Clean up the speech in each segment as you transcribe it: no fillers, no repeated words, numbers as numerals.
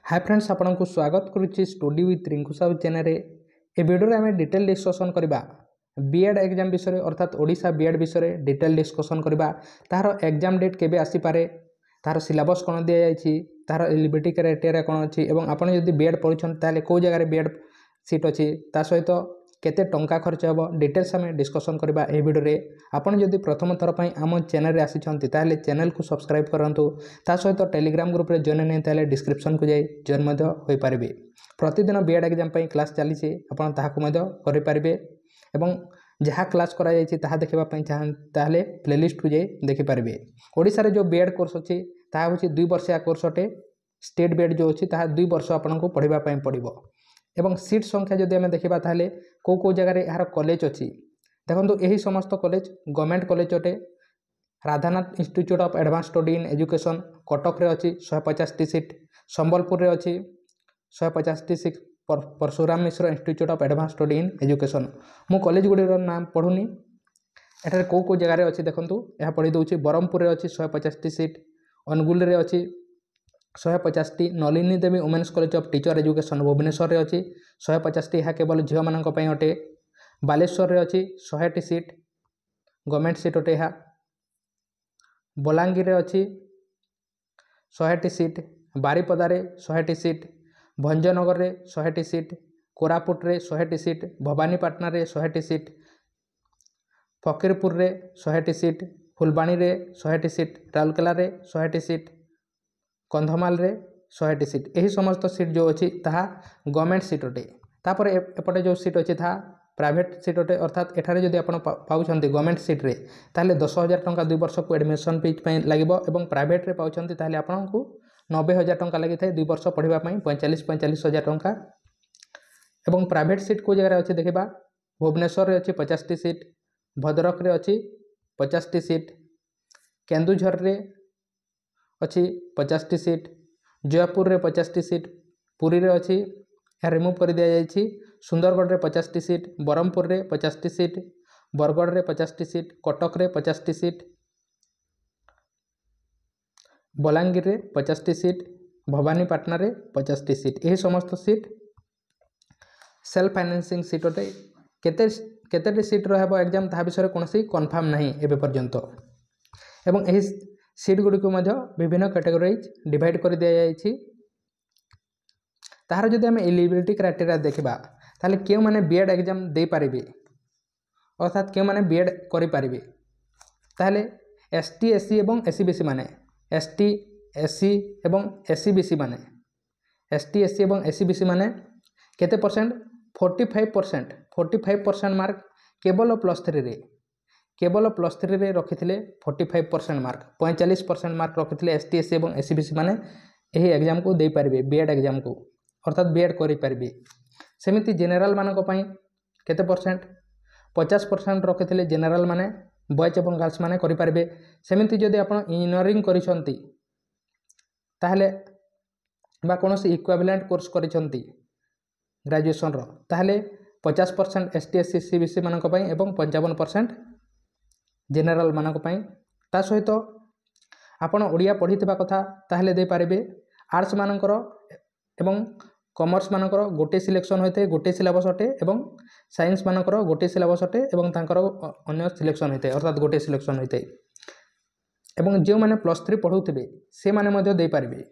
हाय friends आपको स्वागत करुच्ची study with Rinku Sahu channel रे। ए वीडियो आम डिटेल डिस्कसन करवा बीएड एग्जाम विषय अर्थात ओडिशा बीएड विषय डिटेल डिस्कसन करवा तार एग्जाम डेट केबे आसीपारे, तार सिलेबस कौन दि जाइए, तार एलिजिबिलिटी क्राइटेरिया कौन अच्छी और आपड़ जब बीएड पढ़ुं ताले कौ जगह बीएड सीट अच्छी ता सहित केते टंका खर्च हे डिटेल्स आम डिस्कसन करवा ए वीडियो रे। आपड़ जदि प्रथम थर पर आम चैनल रे आसिछंती ताले चैनल को सब्सक्राइब करंतु, ता सहित टेलीग्राम ग्रुप रे जॉइन नहीं ताले डिस्क्रिप्शन को जाई जॉइन मध्य होई पारिबे। प्रतिदिन बीएड एग्जाम पई क्लास चलीछि, आपन ताहाकु मध्य करि पारिबे एवं जहाँ क्लास करा जायछि ताहा देखिबा पई ताहले प्लेलिस्ट को जाई देखि पारिबे। ओडिसा रे जो बीएड कोर्स अछि ताहा होछि 2 वर्षिया कोर्स अटे। स्टेट बीएड जो अछि ताहा 2 वर्ष आपनको पढ़िबा पई पड़िबो एवं सीट संख्या जदि आम देखा ताहले कौ जगार यार कॉलेज अच्छी देखो यही समस्त कॉलेज गवर्नमेंट कॉलेज अटे। Radhanath institute of advance study in education Cuttack रे अच्छी 150टी सीट, संबलपुर रे अच्छी 150टी seat, Parshuram Mishra institute of advance study in education. मु कॉलेज गुड़िर नाम पढ़ुनी एठारे कौ जगार अच्छी देखूँ यह पढ़ी दूसरी। ब्रह्मपुर रे अच्छी 150टी सीट, अनुगुल रे अच्छी 150टी, Nalini Devi women's college of teacher education Bhubaneswar रे अच्छी 150टी, यह केवल झील मान अटे। बालेश्वर रे अच्छी 100टी सीट गवर्नमेंट सीट अटे। यह बलांगीर रे अच्छी 100टी सीट, बारिपदा रे 100टी सीट, भंजनगर रे 100टी सीट, कोरापुट रे 100टी सीट, भवानीपाटना रे 100टी सीट, फकीरपुर रे 100टी सीट, फुलबाणी रे 100टी सीट, राउरकेला रे 100टी सीट, कंधमाल रे 100टी सीट। यही समस्त सीट जो अच्छी ताहा गवर्नमेंट सीट अटे। तापर एपटे जो सीट अच्छी ताहा प्राइवेट सीट अटे, अर्थात एठारे जदि आपण पाउछंती गवर्नमेंट सीट रे ताहले 10,000 टंका 2 वर्ष को एडमिशन फीस पई लागिबो एवं प्राइवेट रे पाउछंती ताहले आपनकु 90,000 टंका लागि थाए 2 वर्ष पढ़िबा पई 45,000 टंका। एवं प्राइवेट सीट को जगह अच्छी देखिबा भुवनेश्वर रे अच्छी 50टी सीट, भद्रक रे अच्छी 50टी सीट, केन्दुझर रे अच्छी 50टी सीट, जयपुर रे 50टी सीट, पुरी रे अच्छी यह रिमूव कर दिया जाइछि, सुंदरगढ़ रे 50टी सीट, ब्रह्मपुर रे 50टी सीट, बरगढ़ रे 50टी सीट, कटक रे 50टी सीट, बलांगीर रे 50टी सीट, भवानीपाटना रे 50टी सीट। यही समस्त सीट सेल्फ फाइनेंसिंग सीट अटे। केते सीट रहबो एग्जाम ता विषय कौन कन्फर्म नहीं एबे पर्यंत। एवं यही सीट गुड़ी को मध्य विभिन्न कैटेगोराइज डिवाइड कर दिया जाइछि। तार जदि आम एलिजिबिलिटी क्राइटेरिया देखा ताले क्यों माने बीएड एग्जाम दे पारिबे अर्थात क्यों माने बीएड करि पारिबे ताले एसटी एससी एवं एससीबीसी माने एसटी एससी एवं एससीबीसी माने एसटी एससी एवं एससीबीसी माने केते परसेंट 45% मार्क केवल प्लस थ्री रे रखिथिले 45% मार्क, 45% मार्क रखिथिले एसटी एससी एवं एससीबीसी माने यही एग्जाम को दे पारिबे बीएड एग्जाम को अर्थात बीएड करि पारिबे। सेमिति जेनेराल मानक पई केते परसेंट 50% रखिथिले जेनेराल माने बॉयज एवं गर्ल्स माने करि पारिबे। सेमिति जदि आपण इंजीनियरिंग करिसंती ताहले बा कोनोसी इक्विवेलेंट कोर्स करिसंती ग्रेजुएशन रो ताहले 50% एसटी एससी एससीबीसी मानक पई एवं 55% जेनेराल मानक पई। ता सहित आपण ओडिया पढ़िथिबा कथा ताहले दे पारिबे। आर्ट्स मानकर एवं कॉमर्स मानकर गोटे सिलेक्शन होते गोटे सिलेबस अटे एवं साइंस मानकर गोटे सिलेबस अटे एवं तांकर अन्य सिलेक्शन होते अर्थात गोटे सिलेक्शन होते। एवं जो माने +3 पढ़ुथिबे से माने मध्य दे पारिबे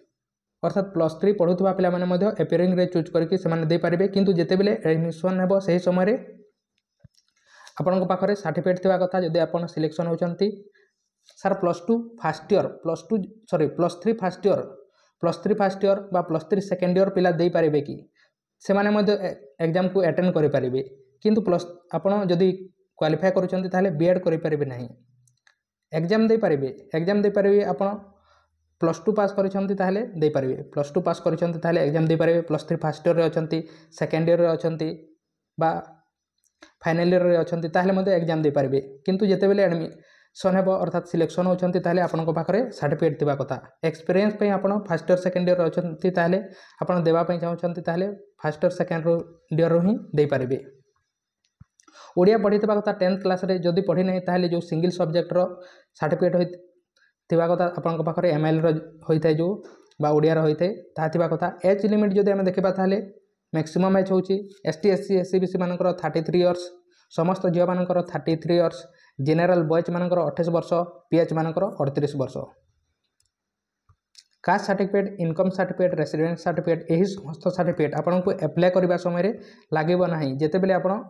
अर्थात +3 पढ़ुथिबा पिला माने मध्य एपियरिंग रे चूज करके से माने दे पारिबे। किंतु जेते बेले एडमिशन हेबो सही समय रे आपन पाखरे सर्टिफिकेट थिबा कथा जदि आपन सिलेक्शन होचंती सर +3 फर्स्ट ईयर बा +3 सेकेंड ईयर पिला दे पारिबे कि से माने मध्य एग्जाम को अटेंड करि पारिबे। किंतु आपन जदि क्वालिफाई करूचंती ताले बीएड करि पारिबे नाही, एग्जाम दे पारिबे आपन +2 पास करिसंती ताले दे पारिबे, +2 पास करिसंती ताले एग्जाम दे पारिबे। +3 फर्स्ट ईयर रे अछंती, सेकेंड ईयर रे अछंती बा फाइनल ईयर रे अछंती ताले मते एग्जाम दे पारिबे। किंतु जेते बेले एडमिशन हेबो अर्थात सिलेक्शन होचंती ताले आपनको पाखरे सर्टिफिकेट थिबा कथा। एक्सपीरियंस पई आपण फर्स्ट ईयर सेकेंड ईयर रे अछंती ताले आपण देबा पई चाहउछंती ताले फर्स्ट ईयर सेकेंड ईयर रो ही दे पारिबे। ओडिया पढ़िथिबा कथा 10th क्लास रे जदि पढ़ी नै ताले जो सिंगल सब्जेक्ट रो सर्टिफिकेट थिबा कथा आपन पाखरे एमआईएल रो होइथाय जो बा ओडियार होता है ताहा थिबा कथा। एज लिमिट जदि आम देखा ताहले मैक्सिमम एज होची एसटी एससी एससी बीसी मानकर 33 इयर्स, समस्त झील मानकर 33 इयर्स, जेनेराल बॉयज मानकर 28 वर्ष, पीएच मानकर 38 वर्ष। Caste certificate, income certificate, residence certificate यही समस्त सर्टिफिकेट आपन को एप्लाय करबा समय लागेबो नाही। जेते बेले आपन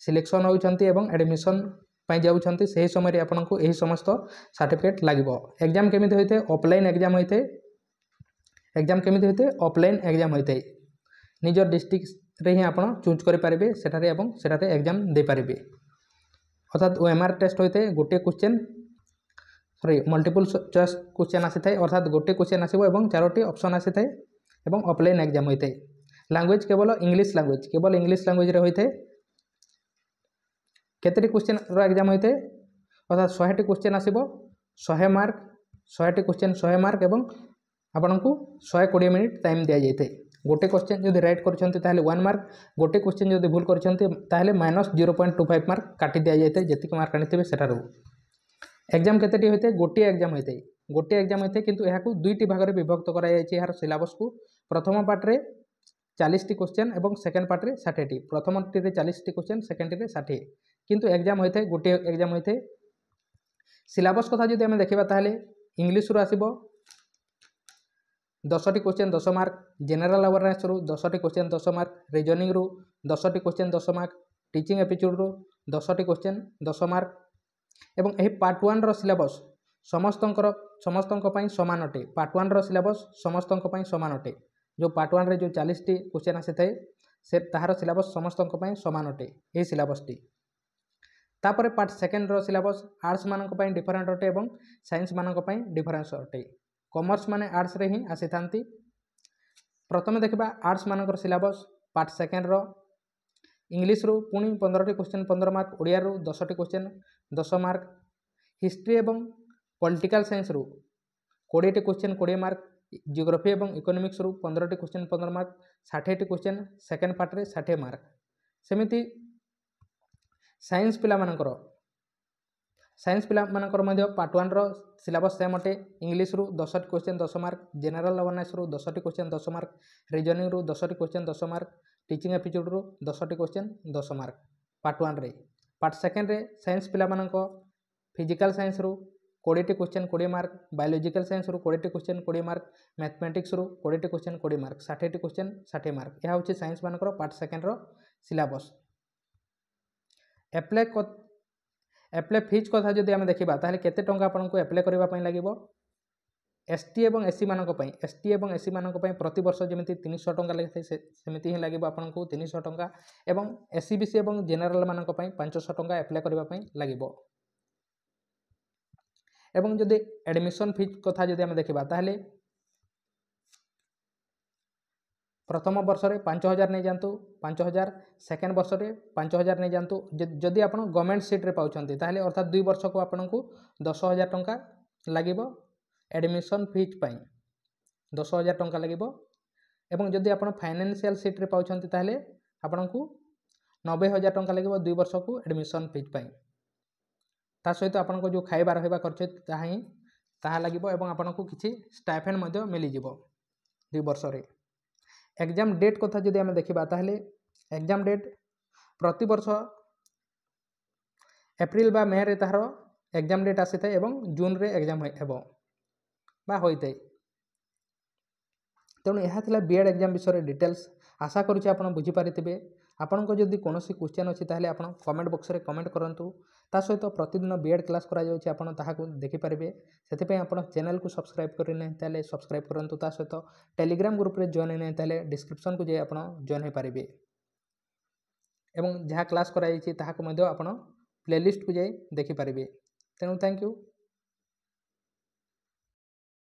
सिलेक्शन होउछंती एवं एडमिशन पाई जाउछंती सही समय आपन को यही समस्त सर्टिफिकेट लागिबो। एग्जाम केमिति होइते ऑफलाइन एग्जाम होइते, एग्जाम केमिति होइते ऑफलाइन एग्जाम होइते निजर डिस्ट्रिक्ट रे ही आपन चूज करि पारिबे सेठारे एवं सेठारे एग्जाम दे पारिबे। अर्थात ओएमआर टेस्ट होइते गोटे question sorry multiple choice question आसी थाए, अर्थात गोटे क्वेश्चन आसीबो एवं चारोटी ऑप्शन आसी थाए एवं ऑफलाइन एग्जाम होइते। लैंग्वेज केवल इंग्लिश लैंग्वेज, केवल इंग्लिश लैंग्वेज रे होइते। केतेटी क्वेश्चन रो एग्जाम होइते अर्थात 100 टी क्वेश्चन आसीबो 100 मार्क, 100 टी क्वेश्चन 100 मार्क एवं आपन को 120 मिनिट टाइम दिया जाइते। गोटे क्वेश्चन जदि राइट करछंती ताहले 1 मार्क, गोटे क्वेश्चन जदि भूल करछंती ताहले -0.25 मार्क काटी दिया जाइते। जेतिक मार्क आनिथिबे सेटारो एग्जाम केतेटी होइते गोटे एग्जाम होइते, गोटे एग्जाम होइते किंतु एहाकू दुईटी भाग रे विभक्त करा जायछि। एहार सिलेबस को प्रथम पार्ट रे 40 टी क्वेश्चन एवं सेकंड पार्ट रे 60 टी, प्रथम टी रे 40 टी क्वेश्चन सेकंड टी रे 60, किंतु एग्जाम होइते गोटे एग्जाम होइते। सिलेबस कथा जदि हम देखिबा ताहले इंग्लिश रो आसीबो 10 टी क्वेश्चन 10 मार्क, जनरल अवेयरनेस रो 10 टी क्वेश्चन 10 मार्क, रीजनिंग रो 10 टी क्वेश्चन 10 मार्क, टीचिंग एप्टीट्यूड रो 10 टी क्वेश्चन 10 मार्क। एवं एही पार्ट 1 रो सिलेबस समस्तंक पई समान अटे। पार्ट 1 रो सिलेबस समस्तंक पई समान अटे। जो पार्ट 1 रे जो 40 टी क्वेश्चन आसी थाए से ताहार सिलेबस समस्तंक पई समान अटे एही सिलेबस टी। तापर पार्ट 2 रो सिलेबस आर्ट्स मानक पई डिफरेंट अटे एवं साइंस मानक पई डिफरेंस अटे। कॉमर्स माने आर्ट्स रे ही आसी थांती। प्रथम देखबा आर्ट्स मानकर सिलेबस पार्ट 2 रो इंग्लिश रो पुणी 15 टी क्वेश्चन 15 मार्क, ओडिया रो 10 टी क्वेश्चन 10 मार्क, हिस्ट्री एवं पॉलिटिकल साइंस रो 20 टी क्वेश्चन 20 मार्क, जियोग्राफी एवं इकोनॉमिक्स रो 15 टी क्वेश्चन 15 मार्क, 60 टी क्वेश्चन सेकंड पार्ट रे 60 मार्क। सेमिति साइंस पिला मानकर मध्य पार्ट 1 रो सिलेबस सेम अटे। इंग्लिश रो 10 टी क्वेश्चन 10 मार्क, जनरल अवेयरनेस रो 10 टी क्वेश्चन 10 मार्क, रीजनिंग रो 10 टी क्वेश्चन 10 मार्क, टीचिंग एप्टीट्यूड रो 10 टी क्वेश्चन 10 मार्क पार्ट 1 रे। पार्ट 2 रे साइंस पिला मानक फिजिकल साइंस रो 20 टी क्वेश्चन 20 मार्क, बायोलॉजिकल साइंस रो 20 टी क्वेश्चन 20 मार्क, मैथमेटिक्स रो 20 टी क्वेश्चन 20 मार्क, 60 टी क्वेश्चन 60 मार्क। यह होची साइंस मानकर पार्ट 2 रो सिलेबस। एप्लाय फीस कथा जदि आम देखा ताहले केते टंका आपन को एप्लाय करबा पई लागिबो। एसटी एवं एससी मानक पई, एसटी एवं एससी मानक पई प्रति वर्ष जेमिति 300 टंका लागिथाय सेमिति ही लागिबो आपन को 300 टंका एवं एससी बीसी एवं जनरल मानक पई 500 टंका एप्लाय करबा पई लागिबो। एवं जदि एडमिशन फीस कथा जदि आम देखा ताहले प्रथम वर्ष रे 5000 नहीं जातु 5000, सेकेंड वर्ष रे 5000 नहीं जातु। जदि आप गवर्नमेंट सीट रे पाउछंती ताहले अर्थात 2 वर्ष को आपन को 10000 टंका लागिबो एडमिशन फीस पई 10000 टंका लागिबो। एवं जदि आप फाइनेंशियल सीट रे पाउछंती ताहले आपन को 90000 टंका लागिबो 2 वर्ष को एडमिशन फीस पई। ता सहित आपन को जो खाइबा रहबा खर्च ताहा लागिबो एवं आपन को किछि स्टाइपेंड मध्ये मिली जिवो 2 वर्ष रे। एग्जाम डेट कथा जदि आम देखा ताहले एग्जाम डेट प्रति वर्ष एप्रिल बा मे रे ताहार एग्जाम डेट आसी थाए एवं जून रे एग्जाम हेबो बा होइते। तेणु यह थिला बीएड एग्जाम विषय डिटेल्स। आशा करुछि आपण बुझी पारिथिबे। आपन को जदि कोनोसी क्वेश्चन अछि ताहले आपण कमेंट बॉक्स रे कमेंट करंतु। ता सहित प्रतिदिन बीएड क्लास करा जाउछि आपण ताहाकू देखि पारिबे। सेति पय आपण चैनल को सब्सक्राइब करि नै ताले सब्सक्राइब करंतु। ता सहित टेलीग्राम ग्रुप रे जॉइन नै ताले डिस्क्रिप्शन को जे आपण जॉइन हे पारिबे एवं जहाँ क्लास करा जाइछि ताहाकू मध्ये आपण प्लेलिस्ट को जे देखि पारिबे। तेणु थैंक यू।